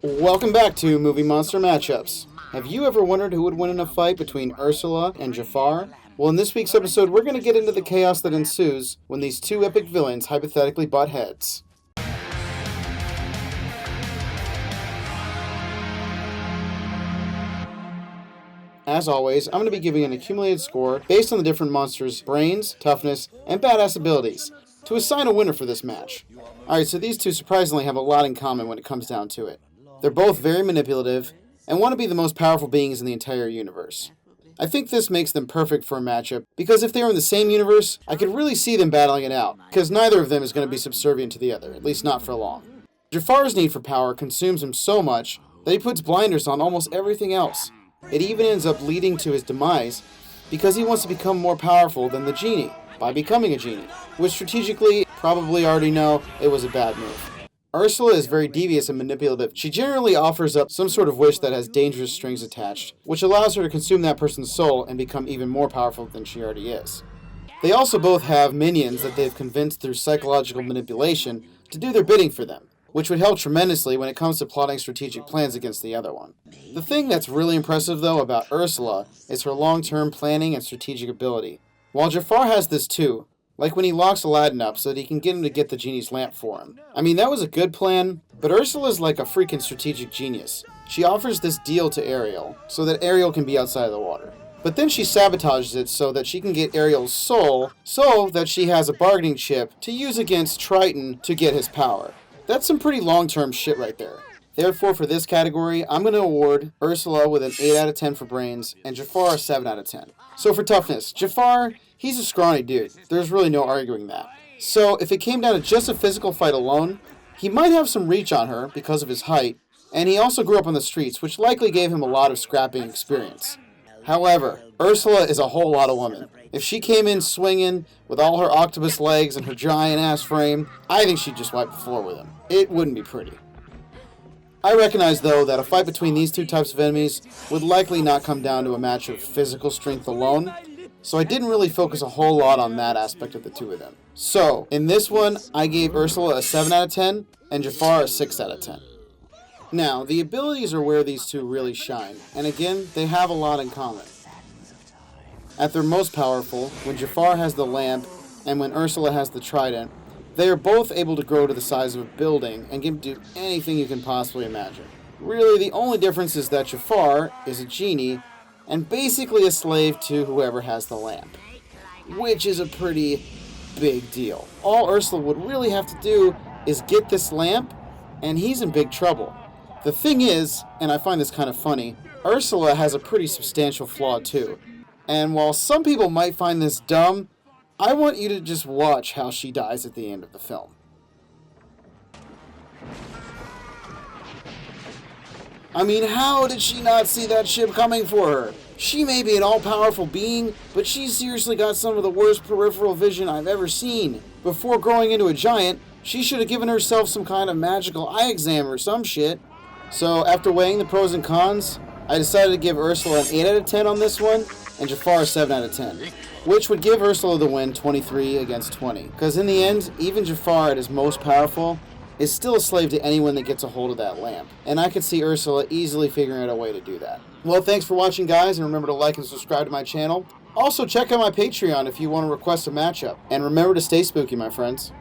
Welcome back to Movie Monster Matchups. Have you ever wondered who would win in a fight between Ursula and Jafar? Well, in this week's episode, we're going to get into the chaos that ensues when these two epic villains hypothetically butt heads. As always, I'm going to be giving an accumulated score based on the different monsters' brains, toughness, and badass abilities to assign a winner for this match. Alright, so these two surprisingly have a lot in common when it comes down to it. They're both very manipulative and want to be the most powerful beings in the entire universe. I think this makes them perfect for a matchup because if they were in the same universe, I could really see them battling it out because neither of them is going to be subservient to the other, at least not for long. Jafar's need for power consumes him so much that he puts blinders on almost everything else. It even ends up leading to his demise because he wants to become more powerful than the genie by becoming a genie, which strategically probably already know it was a bad move. Ursula is very devious and manipulative. She generally offers up some sort of wish that has dangerous strings attached, which allows her to consume that person's soul and become even more powerful than she already is. They also both have minions that they've convinced through psychological manipulation to do their bidding for them, which would help tremendously when it comes to plotting strategic plans against the other one. The thing that's really impressive, though, about Ursula is her long-term planning and strategic ability. While Jafar has this too, like when he locks Aladdin up so that he can get him to get the genie's lamp for him. I mean, that was a good plan, but Ursula's like a freaking strategic genius. She offers this deal to Ariel so that Ariel can be outside of the water. But then she sabotages it so that she can get Ariel's soul so that she has a bargaining chip to use against Triton to get his power. That's some pretty long-term shit right there. Therefore, for this category, I'm going to award Ursula with an 8 out of 10 for brains and Jafar a 7 out of 10. So for toughness, Jafar, he's a scrawny dude. There's really no arguing that. So if it came down to just a physical fight alone, he might have some reach on her because of his height, and he also grew up on the streets, which likely gave him a lot of scrapping experience. However, Ursula is a whole lot of woman. If she came in swinging with all her octopus legs and her giant-ass frame, I think she'd just wipe the floor with him. It wouldn't be pretty. I recognize, though, that a fight between these two types of enemies would likely not come down to a match of physical strength alone, so I didn't really focus a whole lot on that aspect of the two of them. So, in this one, I gave Ursula a 7 out of 10 and Jafar a 6 out of 10. Now, the abilities are where these two really shine, and again, they have a lot in common. At their most powerful, when Jafar has the lamp and when Ursula has the trident, they are both able to grow to the size of a building and can do anything you can possibly imagine. Really, the only difference is that Jafar is a genie and basically a slave to whoever has the lamp, which is a pretty big deal. All Ursula would really have to do is get this lamp, and he's in big trouble. The thing is, and I find this kind of funny, Ursula has a pretty substantial flaw too. And while some people might find this dumb, I want you to just watch how she dies at the end of the film. I mean, how did she not see that ship coming for her? She may be an all-powerful being, but she's seriously got some of the worst peripheral vision I've ever seen. Before growing into a giant, she should have given herself some kind of magical eye exam or some shit. So after weighing the pros and cons, I decided to give Ursula an 8 out of 10 on this one, and Jafar a 7 out of 10, which would give Ursula the win 23 against 20. Because in the end, even Jafar at his most powerful is still a slave to anyone that gets a hold of that lamp. And I could see Ursula easily figuring out a way to do that. Well, thanks for watching, guys, and remember to like and subscribe to my channel. Also, check out my Patreon if you want to request a matchup. And remember to stay spooky, my friends.